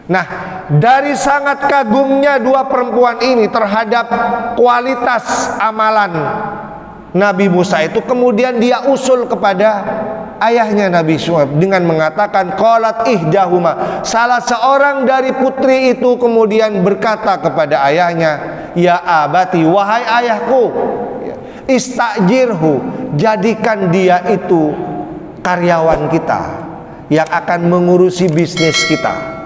Nah, dari sangat kagumnya dua perempuan ini terhadap kualitas amalan Nabi Musa itu, kemudian dia usul kepada ayahnya Nabi Syuaib dengan mengatakan qalat ihdahuma, salah seorang dari putri itu kemudian berkata kepada ayahnya, ya abati, wahai ayahku, istajirhu, jadikan dia itu karyawan kita yang akan mengurusi bisnis kita.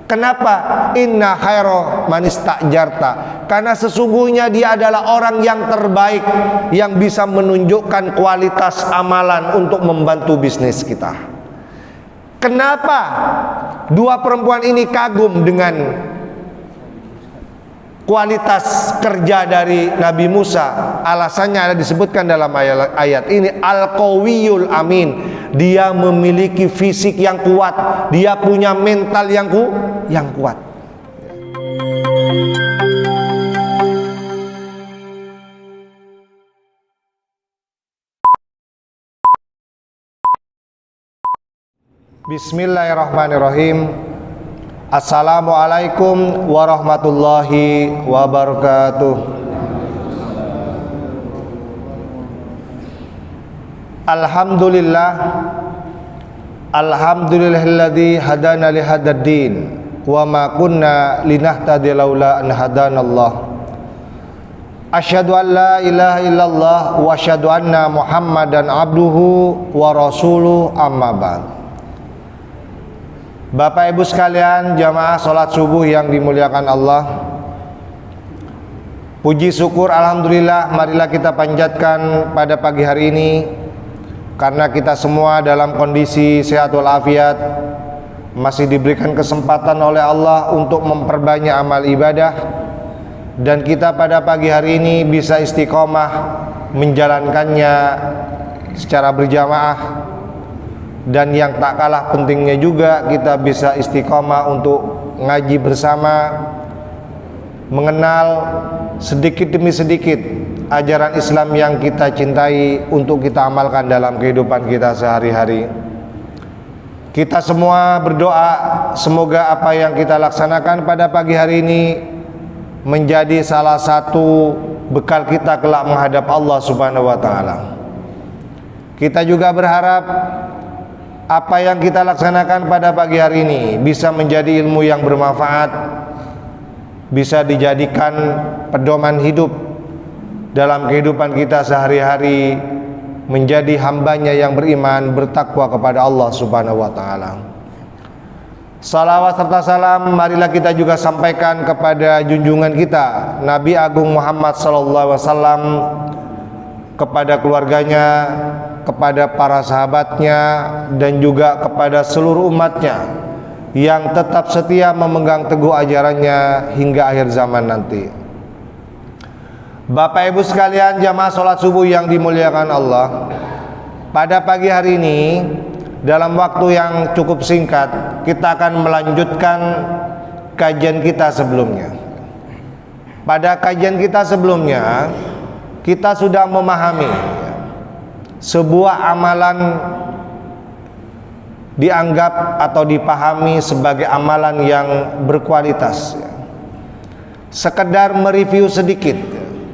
Kenapa? Inna khaira man istajarta, karena sesungguhnya dia adalah orang yang terbaik yang bisa menunjukkan kualitas amalan untuk membantu bisnis kita. Kenapa dua perempuan ini kagum dengan kualitas kerja dari Nabi Musa? Alasannya ada disebutkan dalam ayat ini, al-qawiyul amin, dia memiliki fisik yang kuat, dia punya mental yang kuat. Bismillahirrahmanirrahim. Assalamualaikum warahmatullahi wabarakatuh. Alhamdulillah, alhamdulillahilladzi hadana li hadzal din wa ma kunna linahtadiya laula an hadanallah. Asyhadu an la ilaha illallah wa asyhadu anna Muhammadan abduhu wa rasuluh, amma ba'd. Bapak Ibu sekalian, jamaah salat subuh yang dimuliakan Allah, puji syukur alhamdulillah marilah kita panjatkan pada pagi hari ini, karena kita semua dalam kondisi sehat walafiat, masih diberikan kesempatan oleh Allah untuk memperbanyak amal ibadah, dan kita pada pagi hari ini bisa istiqomah menjalankannya secara berjamaah. Dan yang tak kalah pentingnya juga, kita bisa istiqomah untuk ngaji bersama, mengenal sedikit demi sedikit ajaran Islam yang kita cintai untuk kita amalkan dalam kehidupan kita sehari-hari. Kita semua berdoa semoga apa yang kita laksanakan pada pagi hari ini menjadi salah satu bekal kita kelak menghadap Allah Subhanahu wa taala. Kita juga berharap apa yang kita laksanakan pada pagi hari ini bisa menjadi ilmu yang bermanfaat, bisa dijadikan pedoman hidup dalam kehidupan kita sehari-hari, menjadi hambanya yang beriman, bertakwa kepada Allah Subhanahu wa taala. Salawat serta salam marilah kita juga sampaikan kepada junjungan kita Nabi Agung Muhammad sallallahu alaihi wasallam, kepada keluarganya, kepada para sahabatnya, dan juga kepada seluruh umatnya yang tetap setia memegang teguh ajarannya hingga akhir zaman nanti. Bapak Ibu sekalian, jamaah sholat subuh yang dimuliakan Allah, pada pagi hari ini dalam waktu yang cukup singkat kita akan melanjutkan kajian kita sebelumnya. Pada kajian kita sebelumnya kita sudah memahami sebuah amalan dianggap atau dipahami sebagai amalan yang berkualitas. Sekedar mereview sedikit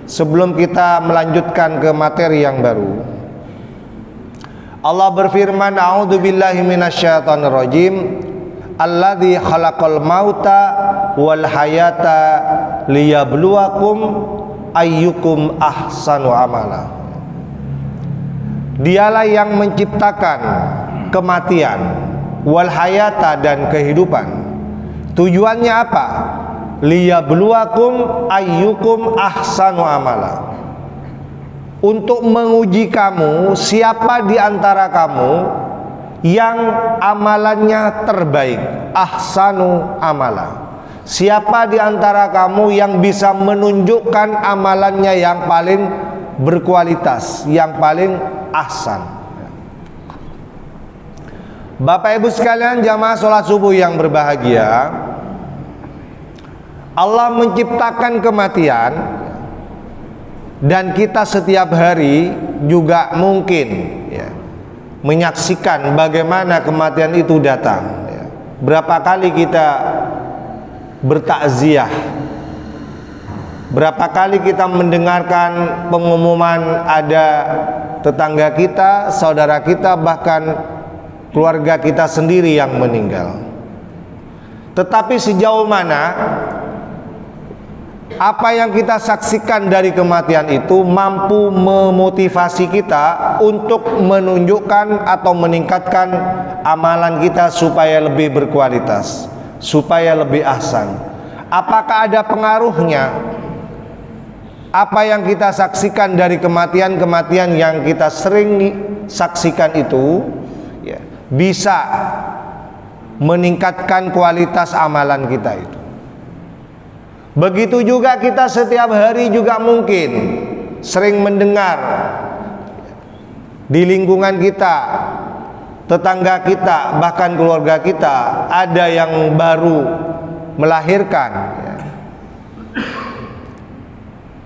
sebelum kita melanjutkan ke materi yang baru. Allah berfirman, a'udzubillahi minasyaitonirrajim, alladzi khalaqal mauta wal hayata liyabluwakum ayyukum ahsanu amala. Dialah yang menciptakan kematian, wal hayata, dan kehidupan. Tujuannya apa? Liyabluwakum ayyukum ahsanu amala. Untuk menguji kamu, siapa di antara kamu yang amalannya terbaik. Ahsanu amala. Siapa di antara kamu yang bisa menunjukkan amalannya yang paling berkualitas, yang paling ahsan. Bapak Ibu sekalian, jamaah sholat subuh yang berbahagia, Allah menciptakan kematian, dan kita setiap hari juga mungkin menyaksikan bagaimana kematian itu datang. Berapa kali kita bertakziah. Berapa kali kita mendengarkan pengumuman ada tetangga kita, saudara kita, bahkan keluarga kita sendiri yang meninggal. Tetapi sejauh mana apa yang kita saksikan dari kematian itu mampu memotivasi kita untuk menunjukkan atau meningkatkan amalan kita supaya lebih berkualitas, supaya lebih ahsan. Apakah ada pengaruhnya apa yang kita saksikan dari kematian-kematian yang kita sering saksikan itu ya, bisa meningkatkan kualitas amalan kita itu? Begitu juga kita setiap hari juga mungkin sering mendengar di lingkungan kita, tetangga kita, bahkan keluarga kita ada yang baru melahirkan ya,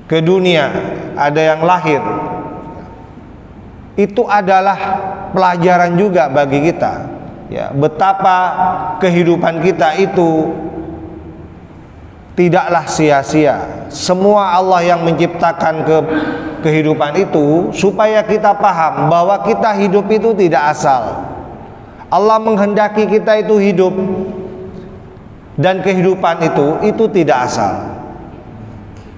ke dunia, ada yang lahir. Itu adalah pelajaran juga bagi kita ya, betapa kehidupan kita itu tidaklah sia-sia. Semua Allah yang menciptakan kehidupan itu supaya kita paham bahwa kita hidup itu tidak asal. Allah menghendaki kita itu hidup, dan kehidupan itu tidak asal.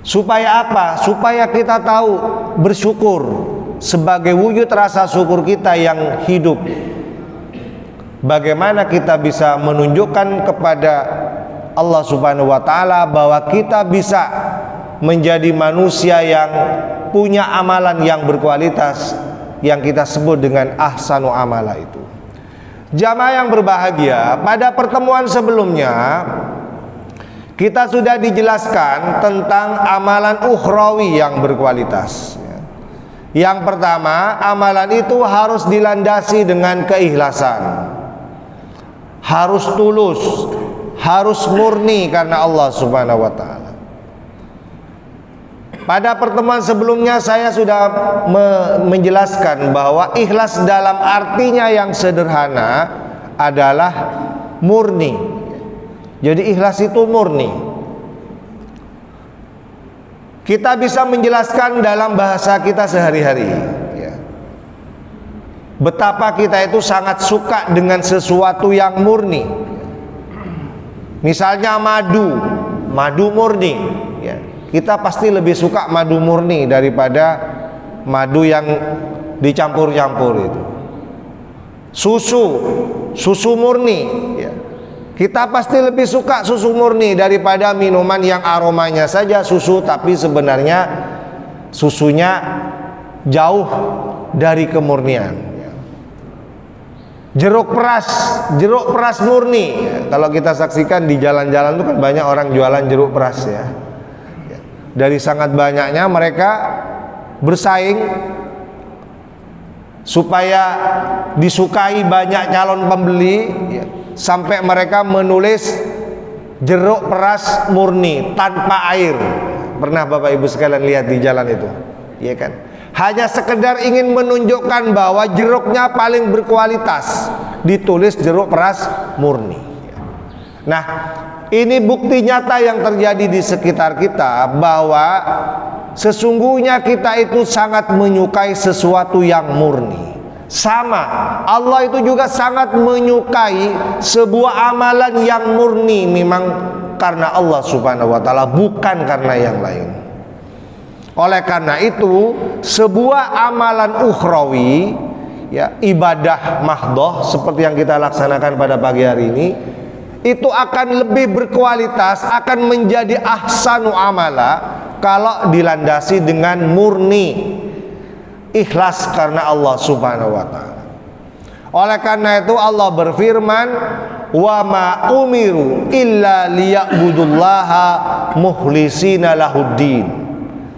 Supaya apa? Supaya kita tahu bersyukur sebagai wujud rasa syukur kita yang hidup. Bagaimana kita bisa menunjukkan kepada Allah Subhanahu wa ta'ala bahwa kita bisa menjadi manusia yang punya amalan yang berkualitas, yang kita sebut dengan ahsanu amala itu. Jamaah yang berbahagia, pada pertemuan sebelumnya kita sudah dijelaskan tentang amalan ukhrawi yang berkualitas. Yang pertama, amalan itu harus dilandasi dengan keikhlasan, harus tulus, harus murni karena Allah Subhanahu wa ta'ala. Pada pertemuan sebelumnya saya sudah menjelaskan bahwa ikhlas dalam artinya yang sederhana adalah murni. Jadi ikhlas itu murni. Kita bisa menjelaskan dalam bahasa kita sehari-hari ya, betapa kita itu sangat suka dengan sesuatu yang murni. Misalnya madu murni ya. Kita pasti lebih suka madu murni daripada madu yang dicampur-campur itu. Susu murni ya. Kita pasti lebih suka susu murni daripada minuman yang aromanya saja susu tapi sebenarnya susunya jauh dari kemurnian. Jeruk peras murni. Kalau kita saksikan di jalan-jalan itu kan banyak orang jualan jeruk peras ya. Dari sangat banyaknya mereka bersaing supaya disukai banyak calon pembeli ya, sampai mereka menulis jeruk peras murni tanpa air. Pernah Bapak Ibu sekalian lihat di jalan itu? Iya kan? Hanya sekedar ingin menunjukkan bahwa jeruknya paling berkualitas, ditulis jeruk peras murni. Nah, ini bukti nyata yang terjadi di sekitar kita bahwa sesungguhnya kita itu sangat menyukai sesuatu yang murni. Sama, Allah itu juga sangat menyukai sebuah amalan yang murni memang karena Allah Subhanahu wa ta'ala, bukan karena yang lain. Oleh karena itu, sebuah amalan ukhrawi ya, ibadah mahdhah seperti yang kita laksanakan pada pagi hari ini, itu akan lebih berkualitas, akan menjadi ahsanu amala kalau dilandasi dengan murni, ikhlas karena Allah Subhanahu wa ta'ala. Oleh karena itu Allah berfirman, wa ma umiru illa liya'budullaha mukhlisina lahuddin.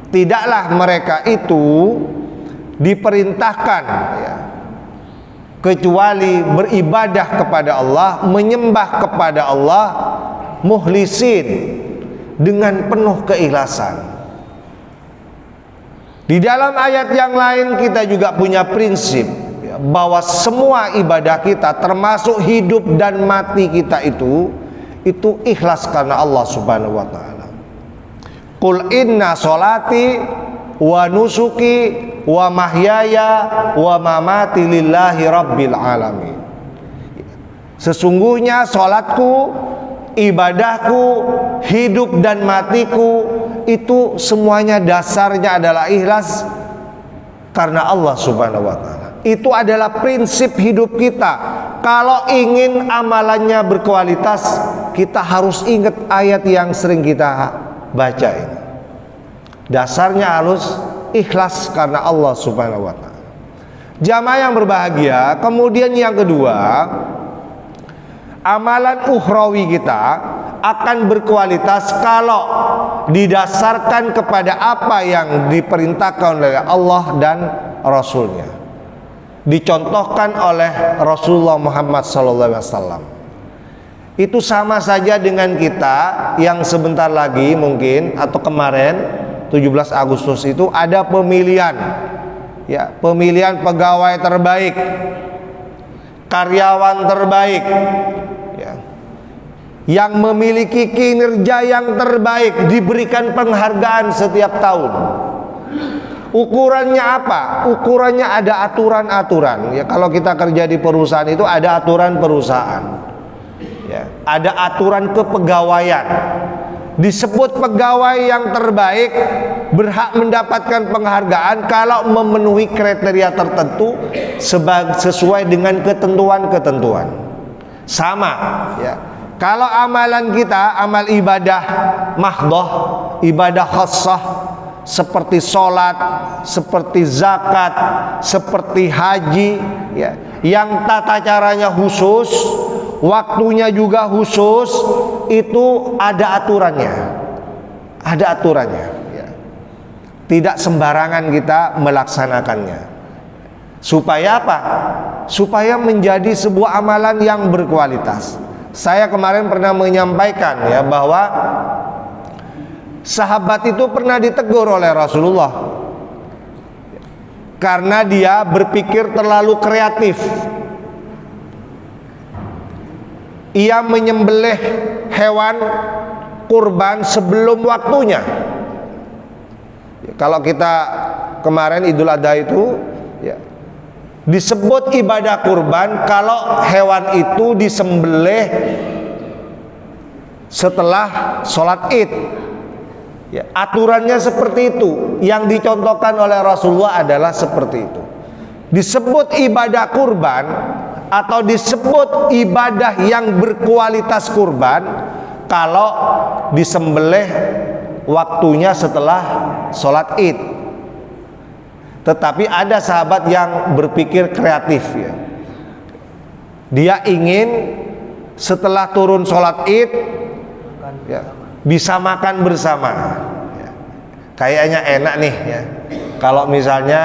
Tidaklah mereka itu diperintahkan ya, kecuali beribadah kepada Allah, menyembah kepada Allah mukhlisin, dengan penuh keikhlasan. Di dalam ayat yang lain kita juga punya prinsip ya, bahwa semua ibadah kita termasuk hidup dan mati kita itu itu ikhlas karena Allah Subhanahu wa taala. Qul inna sholati wa nusuki wa mahyaya wa mamati lillahi rabbil alamin. Sesungguhnya sholatku, ibadahku, hidup dan matiku itu semuanya dasarnya adalah ikhlas karena Allah Subhanahu wa taala. Itu adalah prinsip hidup kita. Kalau ingin amalannya berkualitas, kita harus ingat ayat yang sering kita baca ini. Dasarnya harus ikhlas karena Allah Subhanahu wa taala. Jamaah yang berbahagia, kemudian yang kedua, amalan ukhrawi kita akan berkualitas kalau didasarkan kepada apa yang diperintahkan oleh Allah dan Rasulnya, dicontohkan oleh Rasulullah Muhammad SAW. Itu sama saja dengan kita yang sebentar lagi mungkin atau kemarin 17 Agustus itu ada pemilihan, ya, pemilihan pegawai terbaik, karyawan terbaik, ya, yang memiliki kinerja yang terbaik, diberikan penghargaan setiap tahun. Ukurannya apa? Ukurannya ada aturan-aturan. Ya, kalau kita kerja di perusahaan itu ada aturan perusahaan. Ya, ada aturan kepegawaian. Disebut pegawai yang terbaik berhak mendapatkan penghargaan kalau memenuhi kriteria tertentu sesuai dengan ketentuan-ketentuan. Sama, ya. Kalau amalan kita, amal ibadah mahdhah, ibadah khassah, seperti sholat, seperti zakat, seperti haji, ya, yang tata caranya khusus, waktunya juga khusus, itu ada aturannya, ada aturannya, ya. Tidak sembarangan kita melaksanakannya. Supaya apa? Supaya menjadi sebuah amalan yang berkualitas. Saya kemarin pernah menyampaikan, ya, bahwa sahabat itu pernah ditegur oleh Rasulullah karena dia berpikir terlalu kreatif. Ia menyembelih hewan kurban sebelum waktunya. Kalau kita kemarin Idul Adha itu, ya, disebut ibadah kurban kalau hewan itu disembelih setelah sholat Id. Ya, aturannya seperti itu. Yang dicontohkan oleh Rasulullah adalah seperti itu. Disebut ibadah kurban atau disebut ibadah yang berkualitas kurban kalau disembelih waktunya setelah sholat Id. Tetapi ada sahabat yang berpikir kreatif, ya. Dia ingin setelah turun sholat Id, ya, bisa makan bersama, ya. Kayaknya enak nih, ya, kalau misalnya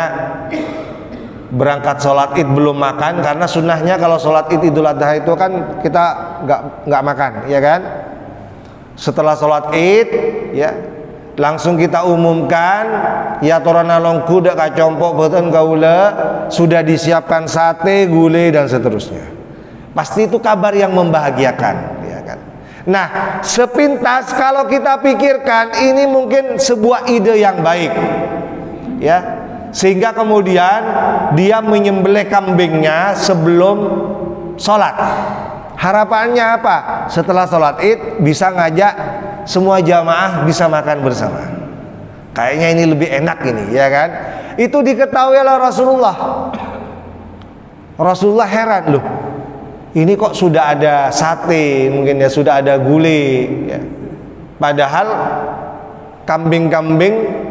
berangkat sholat Id belum makan, karena sunnahnya kalau sholat Id Idul Adha itu kan kita nggak makan, ya kan? Setelah sholat Id, ya, langsung kita umumkan, ya, torana longku dak kacompok boten gaula, sudah disiapkan sate, gulai dan seterusnya. Pasti itu kabar yang membahagiakan, ya kan? Nah, sepintas kalau kita pikirkan ini mungkin sebuah ide yang baik, ya. Sehingga kemudian dia menyembelih kambingnya sebelum sholat. Harapannya apa? Setelah sholat Id bisa ngajak semua jamaah bisa makan bersama. Kayaknya ini lebih enak ini, ya kan? Itu diketahui oleh Rasulullah. Rasulullah heran, loh, ini kok sudah ada sate, mungkin ya sudah ada gulai, ya. Padahal kambing-kambing,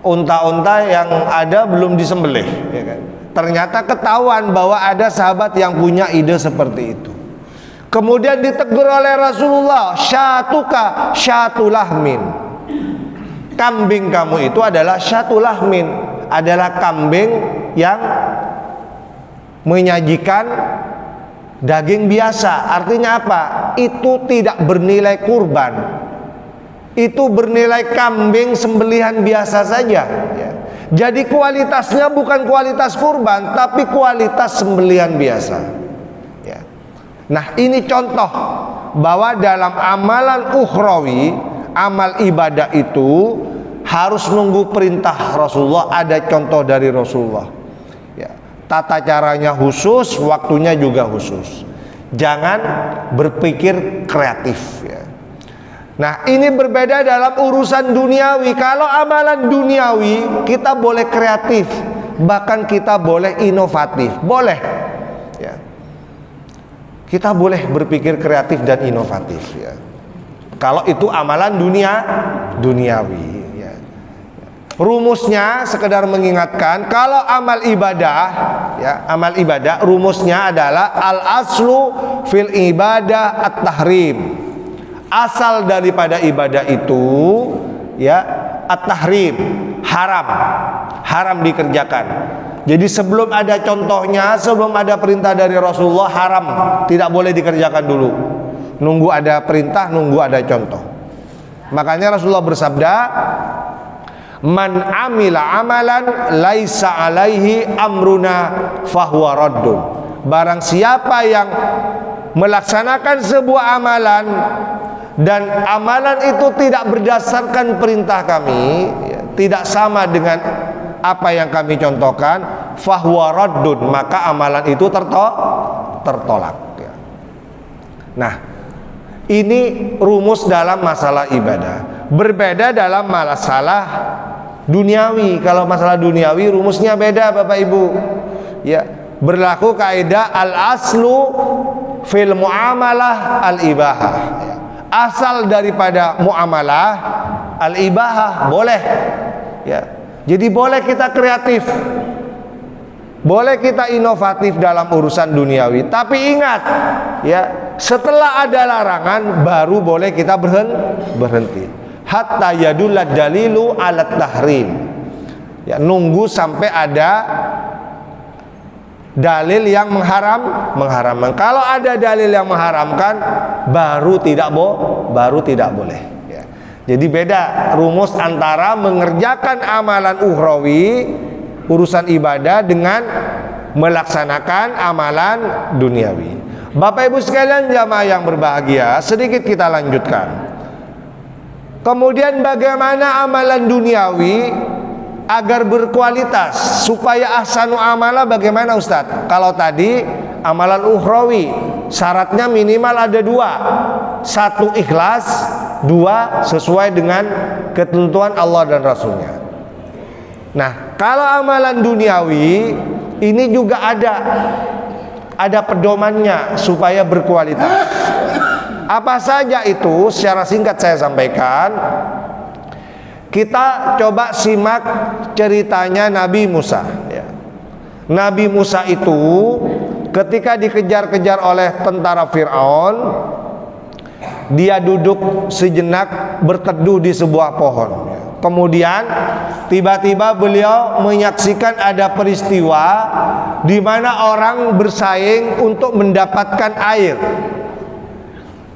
unta-unta yang ada belum disembelih, ya kan? Ternyata ketahuan bahwa ada sahabat yang punya ide seperti itu. Kemudian ditegur oleh Rasulullah, syatuka syatulahmin. Kambing kamu itu adalah syatulahmin, adalah kambing yang menyajikan daging biasa. Artinya apa? Itu tidak bernilai kurban. Itu bernilai kambing sembelihan biasa saja, ya. Jadi kualitasnya bukan kualitas kurban, tapi kualitas sembelihan biasa, ya. Nah, ini contoh bahwa dalam amalan ukhrawi, amal ibadah itu harus nunggu perintah Rasulullah, ada contoh dari Rasulullah. Ya, tata caranya khusus, waktunya juga khusus. Jangan berpikir kreatif. Ya. Nah, ini berbeda dalam urusan duniawi. Kalau amalan duniawi kita boleh kreatif, bahkan kita boleh inovatif, boleh. Ya. Kita boleh berpikir kreatif dan inovatif. Ya. Kalau itu amalan duniawi. Ya. Rumusnya sekedar mengingatkan, kalau amal ibadah, ya, amal ibadah rumusnya adalah al aslu fil ibadah at-tahrim. Asal daripada ibadah itu, ya, at-tahrim, haram dikerjakan. Jadi sebelum ada contohnya, sebelum ada perintah dari Rasulullah, haram, tidak boleh dikerjakan dulu. Nunggu ada perintah, nunggu ada contoh. Makanya Rasulullah bersabda, man amila amalan laisa alaihi amruna fahuwa raddun. Barang siapa yang melaksanakan sebuah amalan dan amalan itu tidak berdasarkan perintah kami, ya, tidak sama dengan apa yang kami contohkan, fahuwa raddun, maka amalan itu tertolak. Ya. Nah, ini rumus dalam masalah ibadah. Berbeda dalam masalah duniawi. Kalau masalah duniawi rumusnya beda, Bapak Ibu. Ya, berlaku kaidah al aslu fil muamalah al ibahah. Ya. Asal daripada muamalah al ibahah, boleh. Ya. Jadi boleh kita kreatif, boleh kita inovatif dalam urusan duniawi. Tapi ingat, ya, setelah ada larangan baru boleh kita berhenti. Hatta yadullad dalilu alat tahrim. Ya, nunggu sampai ada dalil yang mengharamkan. Kalau ada dalil yang mengharamkan, baru tidak boleh. Ya. Jadi beda rumus antara mengerjakan amalan ukhrawi, urusan ibadah, dengan melaksanakan amalan duniawi. Bapak Ibu sekalian jamaah yang berbahagia, sedikit kita lanjutkan. Kemudian bagaimana amalan duniawi agar berkualitas, supaya ahsanu amala bagaimana Ustadz? Kalau tadi amalan ukhrawi syaratnya minimal ada dua, satu ikhlas, dua sesuai dengan ketentuan Allah dan Rasulnya. Nah, kalau amalan duniawi ini juga ada pedomannya supaya berkualitas. Apa saja itu? Secara singkat saya sampaikan. Kita coba simak ceritanya Nabi Musa. Ya. Nabi Musa itu ketika dikejar-kejar oleh tentara Fir'aun, dia duduk sejenak berteduh di sebuah pohon. Kemudian tiba-tiba beliau menyaksikan ada peristiwa di mana orang bersaing untuk mendapatkan air.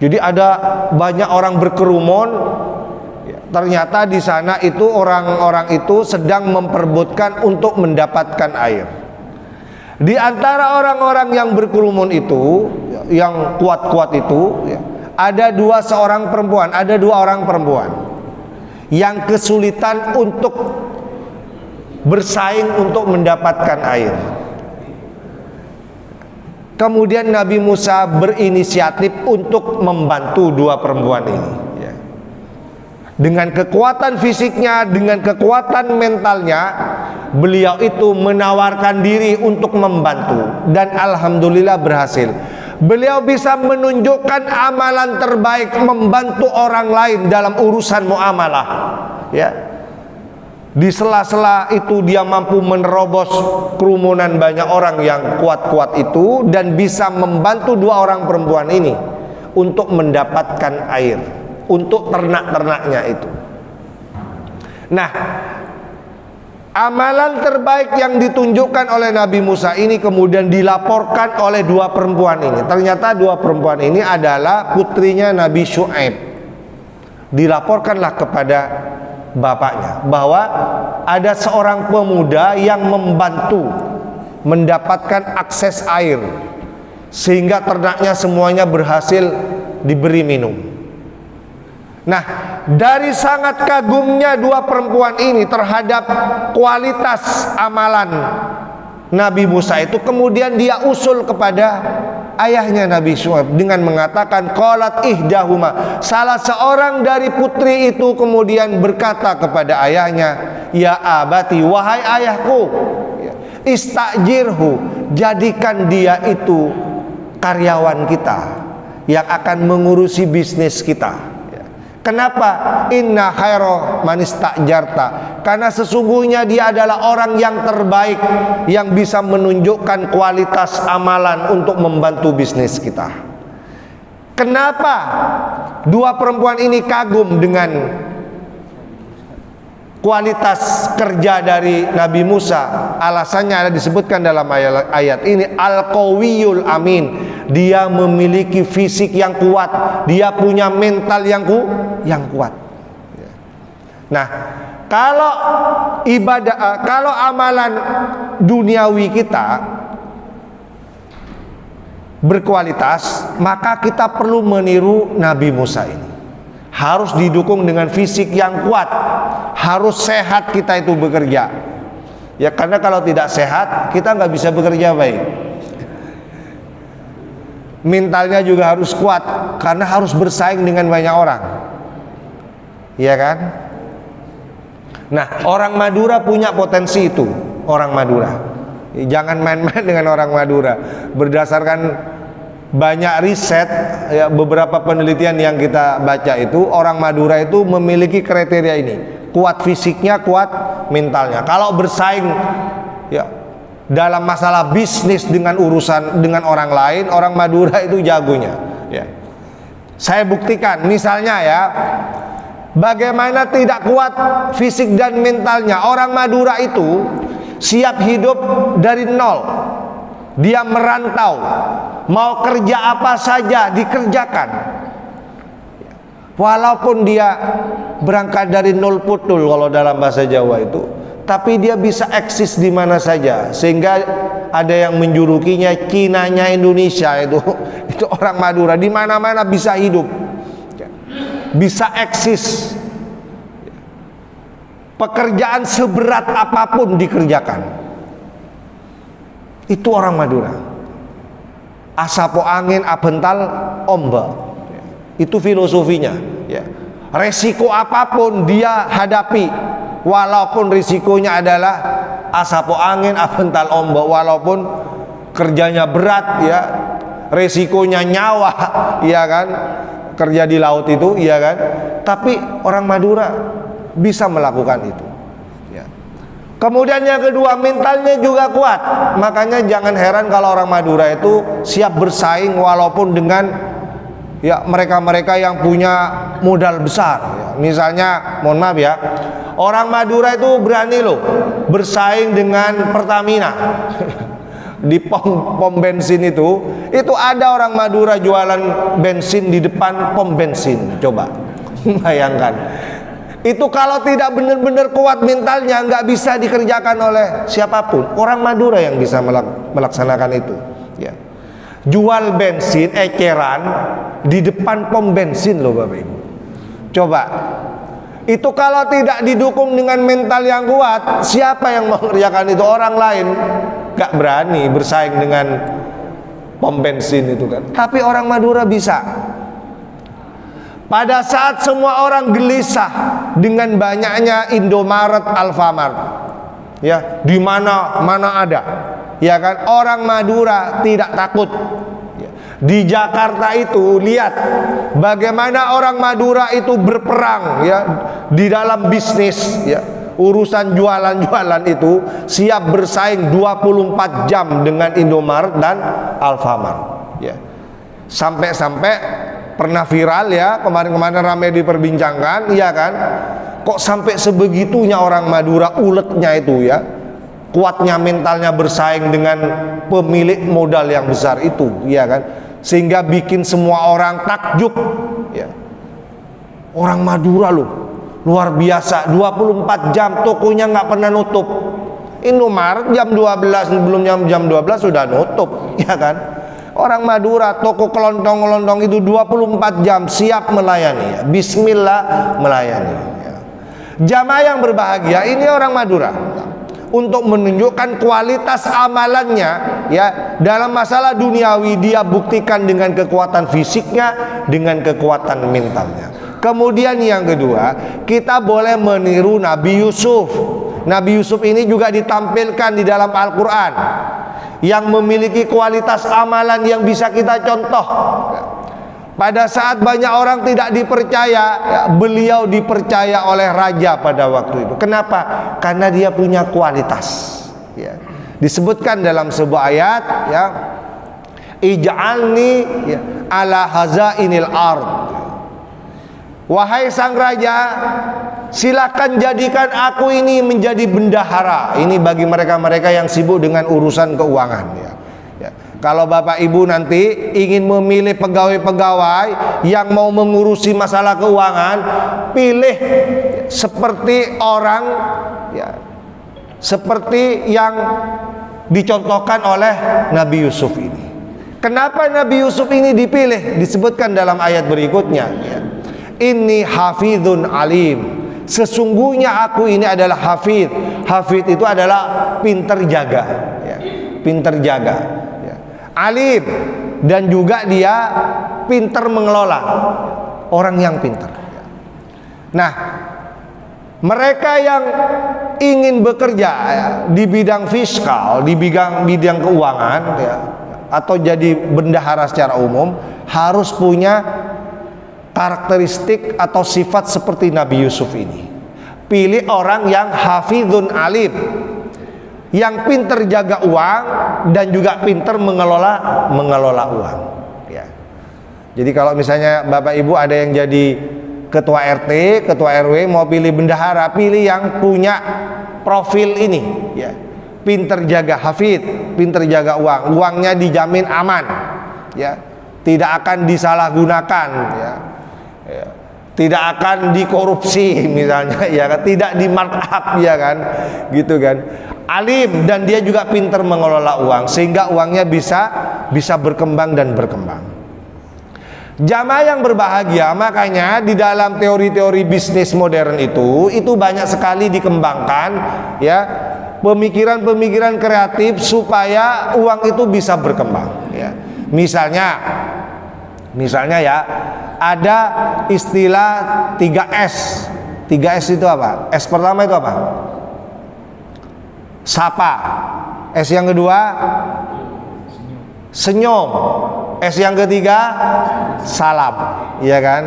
Jadi ada banyak orang berkerumun. Ternyata di sana itu orang-orang itu sedang memperebutkan untuk mendapatkan air. Di antara orang-orang yang berkerumun itu, yang kuat-kuat itu, ada dua orang perempuan yang kesulitan untuk bersaing untuk mendapatkan air. Kemudian Nabi Musa berinisiatif untuk membantu dua perempuan ini. Dengan kekuatan fisiknya, dengan kekuatan mentalnya, beliau itu menawarkan diri untuk membantu, dan alhamdulillah berhasil. Beliau bisa menunjukkan amalan terbaik, membantu orang lain dalam urusan muamalah. Ya. Di sela-sela itu dia mampu menerobos kerumunan banyak orang yang kuat-kuat itu, dan bisa membantu dua orang perempuan ini untuk mendapatkan air untuk ternak-ternaknya itu. Nah, amalan terbaik yang ditunjukkan oleh Nabi Musa ini kemudian dilaporkan oleh dua perempuan ini. Ternyata dua perempuan ini adalah putrinya Nabi Syuaib. Dilaporkanlah kepada bapaknya bahwa ada seorang pemuda yang membantu mendapatkan akses air sehingga ternaknya semuanya berhasil diberi minum. Nah, dari sangat kagumnya dua perempuan ini terhadap kualitas amalan Nabi Musa itu, kemudian dia usul kepada ayahnya Nabi Syuaib dengan mengatakan, qalat ihdahuma, salah seorang dari putri itu kemudian berkata kepada ayahnya, ya abati, wahai ayahku, istajirhu, jadikan dia itu karyawan kita yang akan mengurusi bisnis kita. Kenapa? Inna khaira man istajarta, karena sesungguhnya dia adalah orang yang terbaik yang bisa menunjukkan kualitas amalan untuk membantu bisnis kita. Kenapa dua perempuan ini kagum dengan kualitas kerja dari Nabi Musa? Alasannya ada disebutkan dalam ayat ini, al-qawiyul amin, dia memiliki fisik yang kuat, dia punya mental yang kuat. Nah, kalau kalau amalan duniawi kita berkualitas, maka kita perlu meniru Nabi Musa ini. Harus didukung dengan fisik yang kuat, harus sehat kita itu bekerja. Ya, karena kalau tidak sehat kita nggak bisa bekerja baik. Mentalnya juga harus kuat, karena harus bersaing dengan banyak orang. Iya kan? Nah, orang Madura punya potensi itu. Orang Madura, jangan main-main dengan orang Madura. Berdasarkan banyak riset, ya, beberapa penelitian yang kita baca itu, orang Madura itu memiliki kriteria ini. Kuat fisiknya, kuat mentalnya. Kalau bersaing, ya, dalam masalah bisnis dengan urusan dengan orang lain, orang Madura itu jagonya. Ya. Saya buktikan, misalnya ya, bagaimana tidak kuat fisik dan mentalnya. Orang Madura itu siap hidup dari nol. Dia merantau, mau kerja apa saja dikerjakan. Walaupun dia berangkat dari nol putul kalau dalam bahasa Jawa itu, tapi dia bisa eksis di mana saja, sehingga ada yang menjulukinya Cinanya Indonesia itu. Itu orang Madura, di mana-mana bisa hidup, bisa eksis. Pekerjaan seberat apapun dikerjakan. Itu orang Madura. Asapo angin abental ombak. Itu filosofinya, ya. Resiko apapun dia hadapi, walaupun risikonya adalah asapo angin abental ombak, walaupun kerjanya berat, ya, resikonya nyawa, ya kan, kerja di laut itu, ya kan. Tapi orang Madura bisa melakukan itu. Kemudian yang kedua, mentalnya juga kuat. Makanya jangan heran kalau orang Madura itu siap bersaing walaupun dengan, ya, mereka-mereka yang punya modal besar. Ya, misalnya, mohon maaf ya, orang Madura itu berani loh bersaing dengan Pertamina. Di pom bensin itu ada orang Madura jualan bensin di depan pom bensin. Coba bayangkan. Itu kalau tidak benar-benar kuat mentalnya, nggak bisa dikerjakan oleh siapapun. Orang Madura yang bisa melaksanakan itu, ya. Jual bensin eceran di depan pom bensin loh Bapak Ibu. Coba, itu kalau tidak didukung dengan mental yang kuat, siapa yang mengerjakan itu? Orang lain nggak berani bersaing dengan pom bensin itu kan. Tapi orang Madura bisa. Pada saat semua orang gelisah dengan banyaknya Indomaret, Alfamart, ya, di mana ada, ya kan, orang Madura tidak takut. Di Jakarta itu lihat bagaimana orang Madura itu berperang, ya, di dalam bisnis, ya, urusan jualan-jualan itu siap bersaing 24 jam dengan Indomaret dan Alfamart, ya. Sampai-sampai pernah viral, ya, kemarin-kemarin ramai diperbincangkan, iya kan, kok sampai sebegitunya orang Madura uletnya itu, ya, kuatnya mentalnya bersaing dengan pemilik modal yang besar itu, iya kan, sehingga bikin semua orang takjub, ya. Orang Madura loh, luar biasa, 24 jam tokonya nggak pernah nutup. Indomaret jam 12, belum jam 12 sudah nutup, ya kan. Orang Madura, toko kelontong-kelontong itu 24 jam siap melayani, ya. Bismillah melayani, ya. Jamaah yang berbahagia ini orang Madura, untuk menunjukkan kualitas amalannya, ya, dalam masalah duniawi dia buktikan dengan kekuatan fisiknya, dengan kekuatan mentalnya. Kemudian yang kedua, kita boleh meniru Nabi Yusuf. Nabi Yusuf ini juga ditampilkan di dalam Al-Quran, yang memiliki kualitas amalan yang bisa kita contoh. Pada saat banyak orang tidak dipercaya, ya, beliau dipercaya oleh raja pada waktu itu. Kenapa? Karena dia punya kualitas, ya. Disebutkan dalam sebuah ayat, ya, ij'alni, ya, ala hazainil ard. Wahai sang raja, silakan jadikan aku ini menjadi bendahara. Ini bagi mereka-mereka yang sibuk dengan urusan keuangan, ya. Kalau Bapak Ibu nanti ingin memilih pegawai-pegawai yang mau mengurusi masalah keuangan, pilih seperti orang, ya, seperti yang dicontohkan oleh Nabi Yusuf ini. Kenapa Nabi Yusuf ini dipilih? Disebutkan dalam ayat berikutnya, ya. Inni hafidhun alim. Sesungguhnya aku ini adalah hafidh. Hafidh itu adalah pinter jaga, ya. Pinter jaga, ya. Alim, dan juga dia pinter mengelola. Orang yang pinter, ya. Nah, mereka yang ingin bekerja, ya, di bidang fiskal, di bidang keuangan, ya, atau jadi bendahara secara umum, harus punya karakteristik atau sifat seperti Nabi Yusuf ini. Pilih orang yang hafidhun alim, yang pinter jaga uang dan juga pinter mengelola uang, ya. Jadi kalau misalnya Bapak Ibu ada yang jadi ketua RT, ketua RW, mau pilih bendahara, pilih yang punya profil ini, ya. Pinter jaga, hafidh, pinter jaga uang, uangnya dijamin aman, ya. Tidak akan disalahgunakan, ya. Ya. Tidak akan dikorupsi misalnya, ya kan, tidak di markup, ya kan, gitu kan. Alim, dan dia juga pintar mengelola uang sehingga uangnya bisa berkembang dan berkembang. Jamaah yang berbahagia, makanya di dalam teori-teori bisnis modern itu banyak sekali dikembangkan, ya, pemikiran-pemikiran kreatif supaya uang itu bisa berkembang, ya. Misalnya ya, ada istilah 3S. 3S itu apa? S pertama itu apa? Sapa. S yang kedua senyum. S yang ketiga salam, iya kan?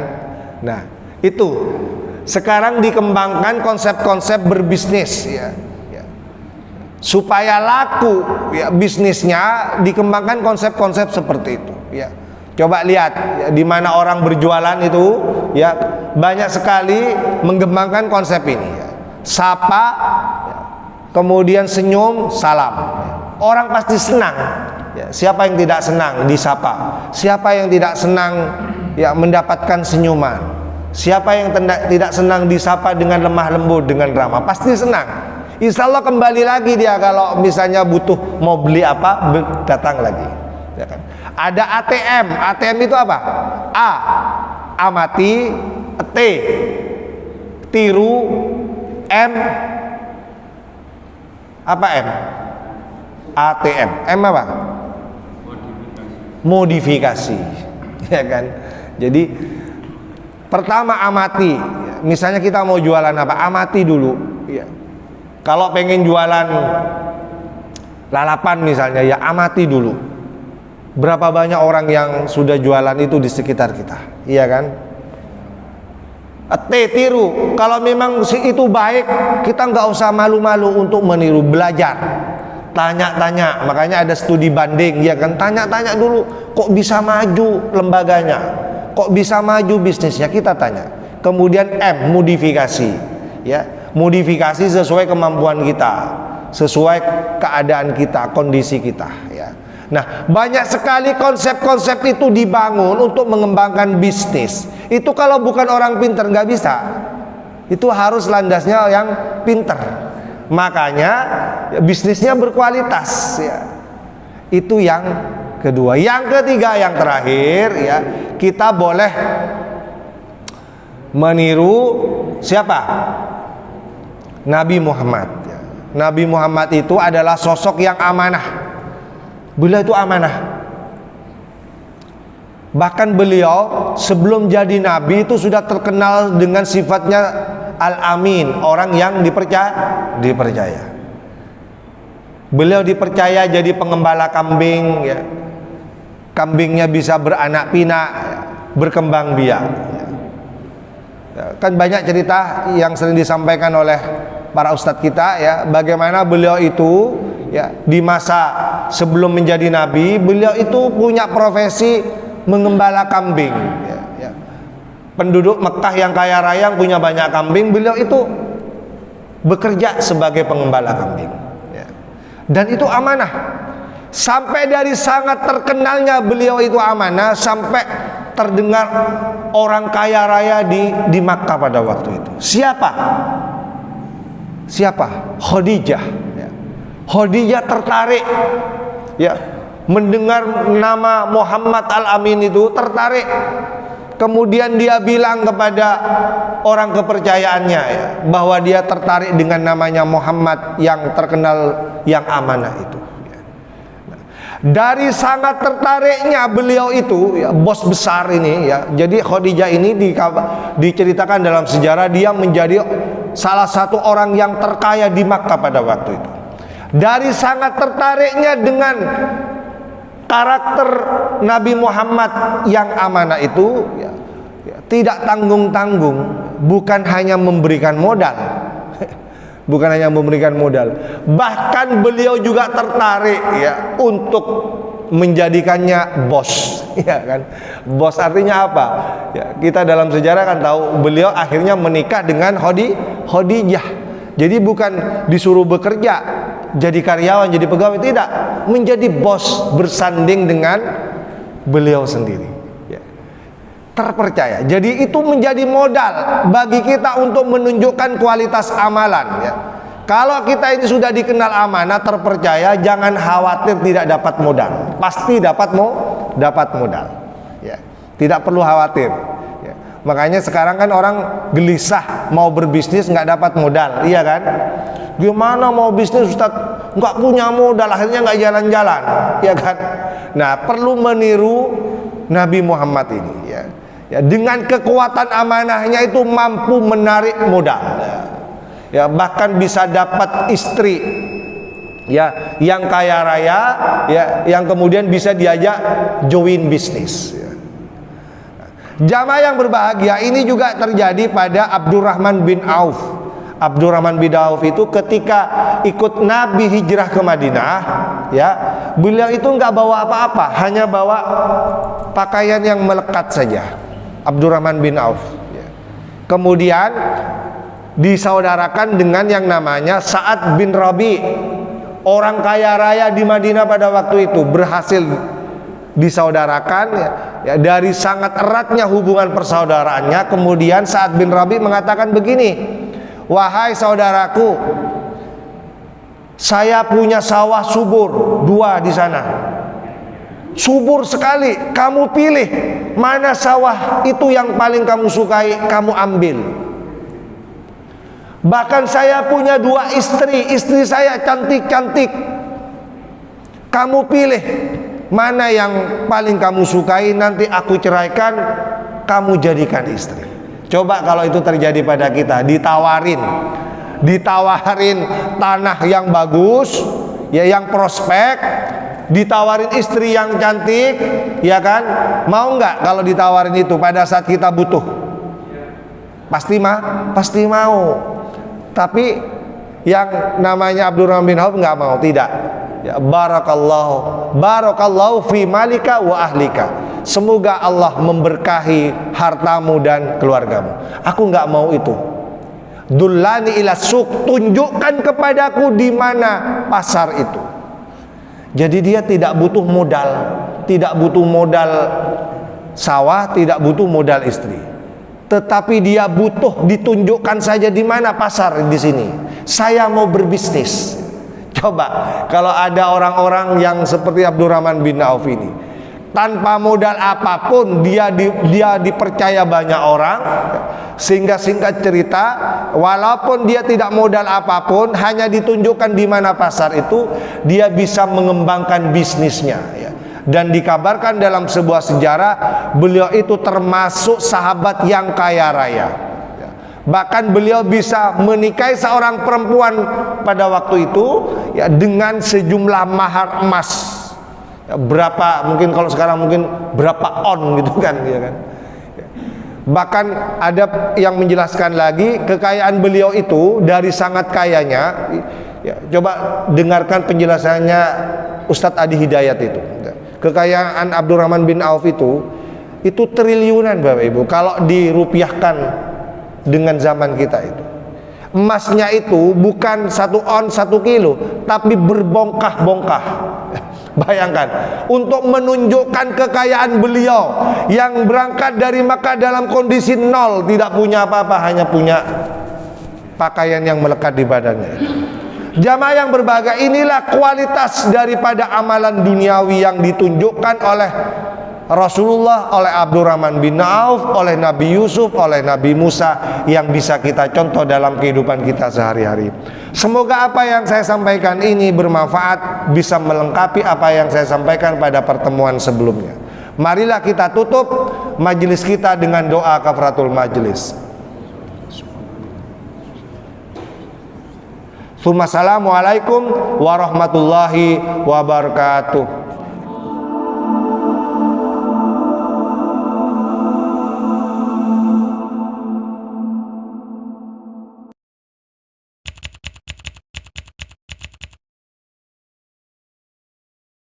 Nah, itu sekarang dikembangkan konsep-konsep berbisnis, ya. Supaya laku, ya, bisnisnya dikembangkan konsep-konsep seperti itu, ya. Coba lihat, ya, di mana orang berjualan itu, ya, banyak sekali mengembangkan konsep ini, ya. Sapa, ya, kemudian senyum, salam, ya. Orang pasti senang, ya. Siapa yang tidak senang disapa? Siapa yang tidak senang, ya, mendapatkan senyuman? Siapa yang tidak senang disapa dengan lemah lembut, dengan ramah? Pasti senang. Insya Allah kembali lagi dia kalau misalnya butuh mau beli apa, datang lagi, ya kan? Ada ATM. ATM itu apa? A, amati. T, tiru. M, apa M? ATM. M apa? Modifikasi, ya kan? Jadi pertama amati. Misalnya kita mau jualan apa? Amati dulu, ya. Kalau pengen jualan lalapan misalnya, ya, amati dulu berapa banyak orang yang sudah jualan itu di sekitar kita, iya kan? T, tiru. Kalau memang itu baik, kita nggak usah malu-malu untuk meniru, belajar, tanya-tanya. Makanya ada studi banding, ya kan? Tanya-tanya dulu, kok bisa maju lembaganya, kok bisa maju bisnisnya, kita tanya. Kemudian M, modifikasi, ya. Modifikasi sesuai kemampuan kita, sesuai keadaan kita, kondisi kita, ya. Nah, banyak sekali konsep-konsep itu dibangun untuk mengembangkan bisnis. Itu kalau bukan orang pinter nggak bisa. Itu harus landasnya yang pinter. Makanya ya, bisnisnya berkualitas, ya. Itu yang kedua. Yang ketiga, yang terakhir ya, kita boleh meniru siapa? Nabi Muhammad. Nabi Muhammad itu adalah sosok yang amanah. Beliau itu amanah. Bahkan beliau sebelum jadi nabi itu sudah terkenal dengan sifatnya al-amin, orang yang dipercaya. Beliau dipercaya jadi pengembala kambing ya. Kambingnya bisa beranak pinak, berkembang biak. Kan banyak cerita yang sering disampaikan oleh para ustadz kita ya, bagaimana beliau itu ya di masa sebelum menjadi nabi, beliau itu punya profesi mengembala kambing ya. Penduduk Mekah yang kaya raya punya banyak kambing, beliau itu bekerja sebagai pengembala kambing ya. Dan itu amanah. Sampai dari sangat terkenalnya beliau itu amanah, sampai terdengar orang kaya raya di Makkah pada waktu itu. Siapa? Khadijah ya. Khadijah tertarik ya, mendengar nama Muhammad Al-Amin itu, tertarik. Kemudian dia bilang kepada orang kepercayaannya ya, bahwa dia tertarik dengan namanya Muhammad yang terkenal, yang amanah itu ya. Dari sangat tertariknya beliau itu ya, bos besar ini ya. Jadi Khadijah ini diceritakan dalam sejarah dia menjadi salah satu orang yang terkaya di Makkah pada waktu itu. Dari sangat tertariknya dengan karakter Nabi Muhammad yang amanah itu ya, tidak tanggung-tanggung, bukan hanya memberikan modal bukan hanya memberikan modal, bahkan beliau juga tertarik ya untuk menjadikannya bos ya kan. Bos artinya apa ya, kita dalam sejarah kan tahu beliau akhirnya menikah dengan Khadijah. Jadi bukan disuruh bekerja jadi karyawan, jadi pegawai, tidak, menjadi bos, bersanding dengan beliau sendiri ya. Terpercaya. Jadi itu menjadi modal bagi kita untuk menunjukkan kualitas amalan ya. Kalau kita ini sudah dikenal amanah, terpercaya, jangan khawatir tidak dapat modal. Pasti dapat modal ya. Tidak perlu khawatir ya. Makanya sekarang kan orang gelisah mau berbisnis nggak dapat modal, iya kan? Gimana mau bisnis Ustaz, nggak punya modal, akhirnya nggak jalan-jalan, ya kan? Nah, perlu meniru Nabi Muhammad ini ya. Ya, dengan kekuatan amanahnya itu mampu menarik modal ya, bahkan bisa dapat istri ya yang kaya raya ya, yang kemudian bisa diajak join bisnis ya. Jamaah yang berbahagia, ini juga terjadi pada Abdurrahman bin Auf. Abdurrahman bin Auf itu ketika ikut Nabi hijrah ke Madinah ya, beliau itu nggak bawa apa-apa, hanya bawa pakaian yang melekat saja. Abdurrahman bin Auf ya. Kemudian disaudarakan dengan yang namanya Sa'ad bin Rabi, orang kaya raya di Madinah pada waktu itu, berhasil disaudarakan ya, ya. Dari sangat eratnya hubungan persaudaraannya, kemudian Sa'ad bin Rabi mengatakan begini, wahai saudaraku, saya punya sawah subur 2 di sana, subur sekali, kamu pilih mana sawah itu yang paling kamu sukai, kamu ambil. Bahkan saya punya 2 istri saya cantik-cantik, kamu pilih mana yang paling kamu sukai, nanti aku ceraikan, kamu jadikan istri. Coba kalau itu terjadi pada kita, ditawarin tanah yang bagus ya, yang prospek, ditawarin istri yang cantik ya kan, mau nggak kalau ditawarin itu pada saat kita butuh? Pasti mau. Tapi yang namanya Abdurrahman bin Auf nggak mau, tidak ya. Barakallahu fi malika wa ahlika, semoga Allah memberkahi hartamu dan keluargamu. Aku nggak mau itu. Dullani ila suq, tunjukkan kepadaku di mana pasar itu. Jadi dia tidak butuh modal, tidak butuh modal sawah, tidak butuh modal istri, tetapi dia butuh ditunjukkan saja di mana pasar di sini. Saya mau berbisnis. Coba kalau ada orang-orang yang seperti Abdurrahman bin Auf ini, tanpa modal apapun dia dipercaya banyak orang, sehingga singkat cerita, walaupun dia tidak modal apapun, hanya ditunjukkan di mana pasar itu, dia bisa mengembangkan bisnisnya, ya. Dan dikabarkan dalam sebuah sejarah, beliau itu termasuk sahabat yang kaya raya. Bahkan beliau bisa menikahi seorang perempuan pada waktu itu, ya, dengan sejumlah mahar emas, ya, berapa, mungkin kalau sekarang mungkin berapa on gitu kan, ya kan. Bahkan ada yang menjelaskan lagi kekayaan beliau itu dari sangat kayanya, ya, coba dengarkan penjelasannya Ustadz Adi Hidayat itu. Kekayaan Abdurrahman bin Auf itu triliunan Bapak Ibu kalau dirupiahkan dengan zaman kita itu. Emasnya itu bukan 1 on 1 kilo, tapi berbongkah-bongkah. Bayangkan, untuk menunjukkan kekayaan beliau yang berangkat dari Makkah dalam kondisi nol, tidak punya apa-apa, hanya punya pakaian yang melekat di badannya. Jamaah yang berbahagia, inilah kualitas daripada amalan duniawi yang ditunjukkan oleh Rasulullah, oleh Abdurrahman bin Auf, oleh Nabi Yusuf, oleh Nabi Musa, yang bisa kita contoh dalam kehidupan kita sehari-hari. Semoga apa yang saya sampaikan ini bermanfaat, bisa melengkapi apa yang saya sampaikan pada pertemuan sebelumnya. Marilah kita tutup majelis kita dengan doa kafaratul majelis. Assalamualaikum warahmatullahi wabarakatuh.